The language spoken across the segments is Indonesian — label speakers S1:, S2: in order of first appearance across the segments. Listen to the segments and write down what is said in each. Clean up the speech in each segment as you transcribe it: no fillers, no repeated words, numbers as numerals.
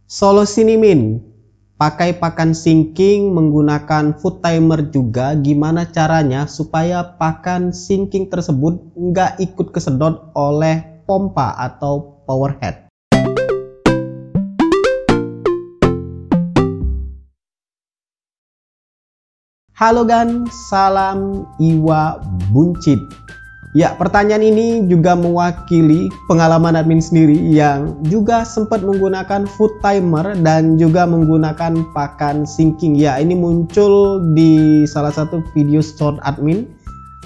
S1: Solusi nih Min, pakai pakan sinking menggunakan food timer juga. Gimana caranya supaya pakan sinking tersebut nggak ikut kesedot oleh pompa atau power head? Halo gan, salam Iwa Buncit. Ya, pertanyaan ini juga mewakili pengalaman admin sendiri yang juga sempat menggunakan food timer dan juga menggunakan pakan sinking. Ya, ini muncul di salah satu video short admin.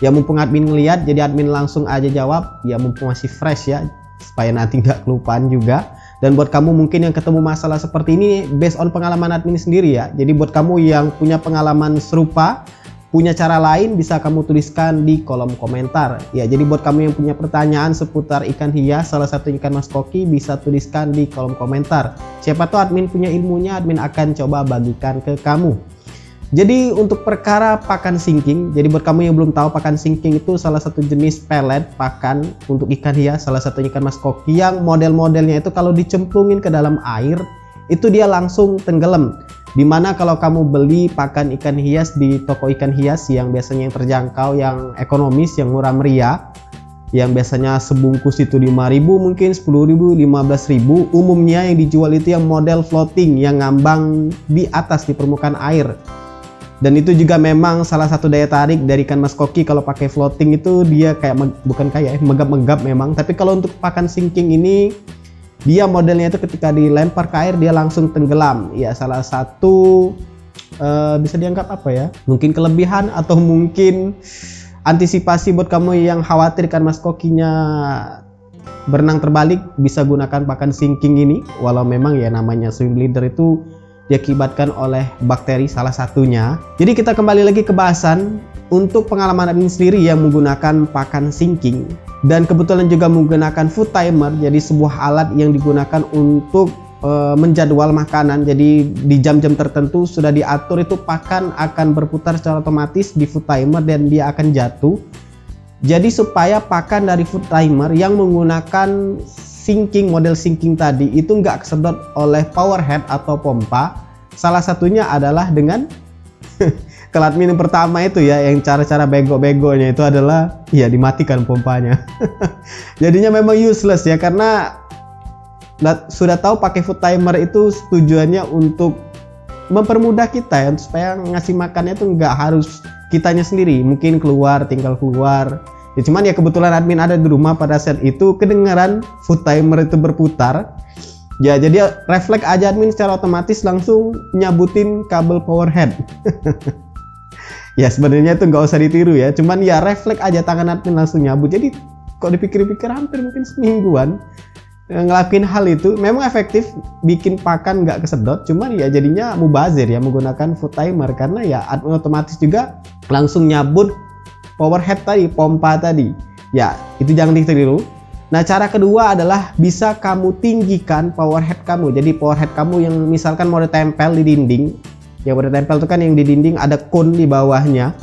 S1: Ya, mumpung admin ngeliat, jadi admin langsung aja jawab. Ya, mumpung masih fresh ya, supaya nanti nggak kelupaan juga. Dan buat kamu mungkin yang ketemu masalah seperti ini based on pengalaman admin sendiri ya. Jadi buat kamu yang punya pengalaman serupa, punya cara lain, bisa kamu tuliskan di kolom komentar. Ya, jadi buat kamu yang punya pertanyaan seputar ikan hias, salah satu ikan mas koki, bisa tuliskan di kolom komentar. Siapa tahu admin punya ilmunya, admin akan coba bagikan ke kamu. Jadi untuk perkara pakan sinking, jadi buat kamu yang belum tahu, pakan sinking itu salah satu jenis pelet pakan untuk ikan hias, salah satu ikan mas koki yang model-modelnya itu kalau dicemplungin ke dalam air, itu dia langsung tenggelam. Dimana kalau kamu beli pakan ikan hias di toko ikan hias yang biasanya yang terjangkau, yang ekonomis, yang murah meriah, yang biasanya sebungkus itu 5.000, mungkin 10.000, 15.000, umumnya yang dijual itu yang model floating, yang ngambang di atas di permukaan air. Dan itu juga memang salah satu daya tarik dari ikan mas koki. Kalau pakai floating itu dia kayak bukan kayak megap-megap memang, tapi kalau untuk pakan sinking ini dia modelnya itu ketika dilempar ke air dia langsung tenggelam. Ya, salah satu bisa dianggap apa ya, mungkin kelebihan atau mungkin antisipasi buat kamu yang khawatir ikan mas kokinya berenang terbalik, bisa gunakan pakan sinking ini. Walau memang ya namanya swim leader itu diakibatkan oleh bakteri salah satunya. Jadi kita kembali lagi ke bahasan. Untuk pengalaman admin sendiri yang menggunakan pakan sinking dan kebetulan juga menggunakan food timer, jadi sebuah alat yang digunakan untuk menjadwal makanan. Jadi di jam-jam tertentu sudah diatur itu pakan akan berputar secara otomatis di food timer dan dia akan jatuh. Jadi supaya pakan dari food timer yang menggunakan sinking, model sinking tadi itu nggak kesedot oleh power head atau pompa, salah satunya adalah dengan kalau admin yang pertama itu ya, yang cara-cara bego-begonya itu adalah ya dimatikan pompanya. Jadinya memang useless ya, karena sudah tahu pakai food timer itu tujuannya untuk mempermudah kita ya, supaya ngasih makannya itu nggak harus kitanya sendiri, mungkin tinggal keluar. Ya cuman ya kebetulan admin ada di rumah pada saat itu, kedengaran food timer itu berputar. Ya jadi refleks aja admin secara otomatis langsung nyabutin kabel power head. Ya sebenarnya itu nggak usah ditiru ya, cuman ya refleks aja tangan admin langsung nyabut. Jadi kok dipikir-pikir hampir mungkin semingguan ngelakuin hal itu. Memang efektif bikin pakan nggak kesedot, cuman ya jadinya mubazir ya menggunakan food timer, karena ya admin otomatis juga langsung nyabut power head tadi, pompa tadi. Ya itu jangan ditiru. Nah, cara kedua adalah bisa kamu tinggikan power head kamu. Jadi power head kamu yang misalkan mau ditempel di dinding, yang udah tempel itu kan yang di dinding ada kon di bawahnya,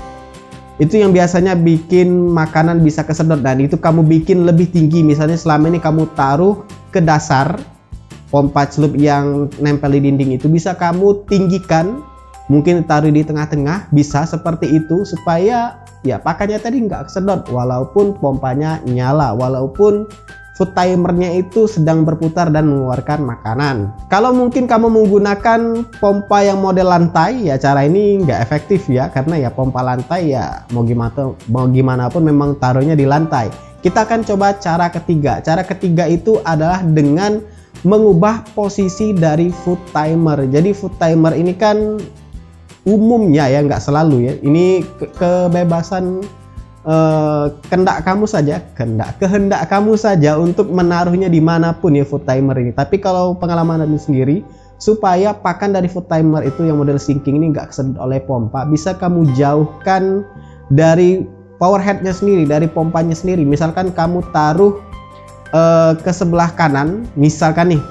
S1: itu yang biasanya bikin makanan bisa kesedot, dan itu kamu bikin lebih tinggi. Misalnya selama ini kamu taruh ke dasar pompa celup yang nempel di dinding, itu bisa kamu tinggikan, mungkin taruh di tengah-tengah, bisa seperti itu supaya ya pakannya tadi nggak kesedot walaupun pompanya nyala, walaupun food timernya itu sedang berputar dan mengeluarkan makanan. Kalau mungkin kamu menggunakan pompa yang model lantai, ya cara ini nggak efektif ya, karena ya pompa lantai ya mau gimana pun memang taruhnya di lantai. Kita akan coba cara ketiga. Cara ketiga itu adalah dengan mengubah posisi dari food timer. Jadi food timer ini kan umumnya ya, nggak selalu ya, ini kebebasan kehendak kamu saja untuk menaruhnya dimanapun ya food timer ini. Tapi kalau pengalaman admin sendiri, supaya pakan dari food timer itu yang model sinking ini nggak kesedot oleh pompa, bisa kamu jauhkan dari power headnya sendiri, dari pompanya sendiri. Misalkan kamu taruh ke sebelah kanan, misalkan nih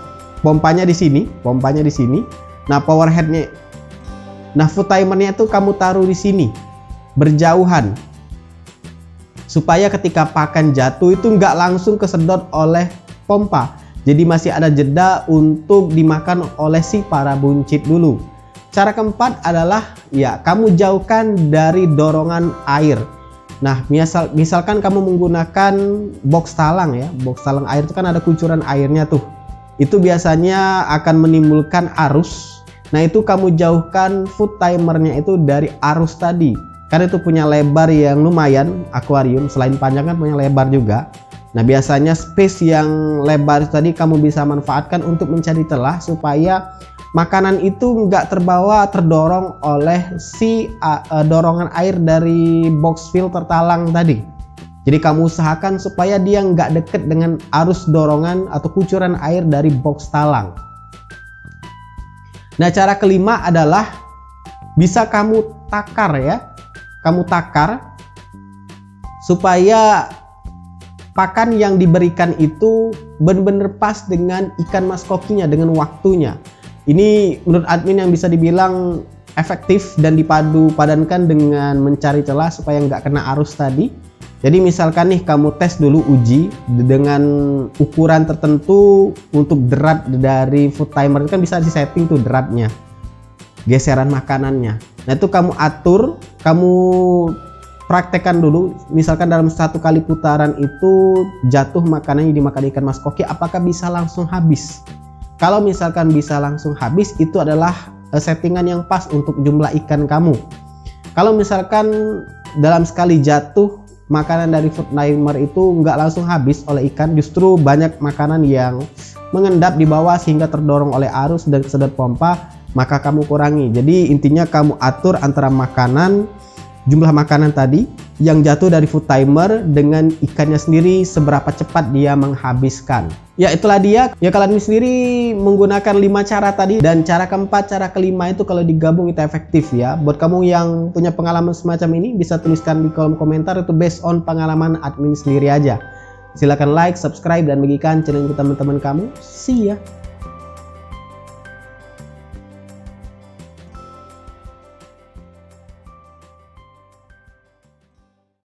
S1: pompanya di sini, nah power headnya, nah food timernya itu kamu taruh di sini berjauhan, supaya ketika pakan jatuh itu nggak langsung kesedot oleh pompa. Jadi masih ada jeda untuk dimakan oleh si para buncit dulu. Cara keempat adalah ya kamu jauhkan dari dorongan air. Nah, misalkan kamu menggunakan box talang ya. Box talang air itu kan ada kucuran airnya tuh. Itu biasanya akan menimbulkan arus. Nah, itu kamu jauhkan food timernya itu dari arus tadi. Karena itu punya lebar yang lumayan, akuarium selain panjang kan punya lebar juga. Nah, biasanya space yang lebar tadi kamu bisa manfaatkan untuk mencari telah supaya makanan itu nggak terdorong oleh si dorongan air dari box filter talang tadi. Jadi kamu usahakan supaya dia nggak deket dengan arus dorongan atau kucuran air dari box talang. Nah, cara kelima adalah bisa kamu takar ya. Kamu takar supaya pakan yang diberikan itu benar-benar pas dengan ikan mas kokinya, dengan waktunya. Ini menurut admin yang bisa dibilang efektif dan dipadu padankan dengan mencari celah supaya nggak kena arus tadi. Jadi misalkan nih kamu tes dulu uji dengan ukuran tertentu untuk derat dari food timer, itu kan bisa disetting tuh deratnya, geseran makanannya. Nah itu kamu atur, kamu praktekkan dulu. Misalkan dalam satu kali putaran itu jatuh makanan yang dimakan ikan mas koki, apakah bisa langsung habis? Kalau misalkan bisa langsung habis, itu adalah settingan yang pas untuk jumlah ikan kamu. Kalau misalkan dalam sekali jatuh makanan dari food timer itu nggak langsung habis oleh ikan, justru banyak makanan yang mengendap di bawah sehingga terdorong oleh arus dan kesedot pompa, maka kamu kurangi. Jadi intinya kamu atur antara jumlah makanan tadi yang jatuh dari food timer dengan ikannya sendiri seberapa cepat dia menghabiskan. Ya itulah dia. Ya kalian sendiri menggunakan 5 cara tadi, dan cara keempat, cara kelima itu kalau digabung itu efektif ya. Buat kamu yang punya pengalaman semacam ini bisa tuliskan di kolom komentar, itu based on pengalaman admin sendiri aja. Silahkan like, subscribe, dan bagikan channel ke teman-teman kamu. See ya.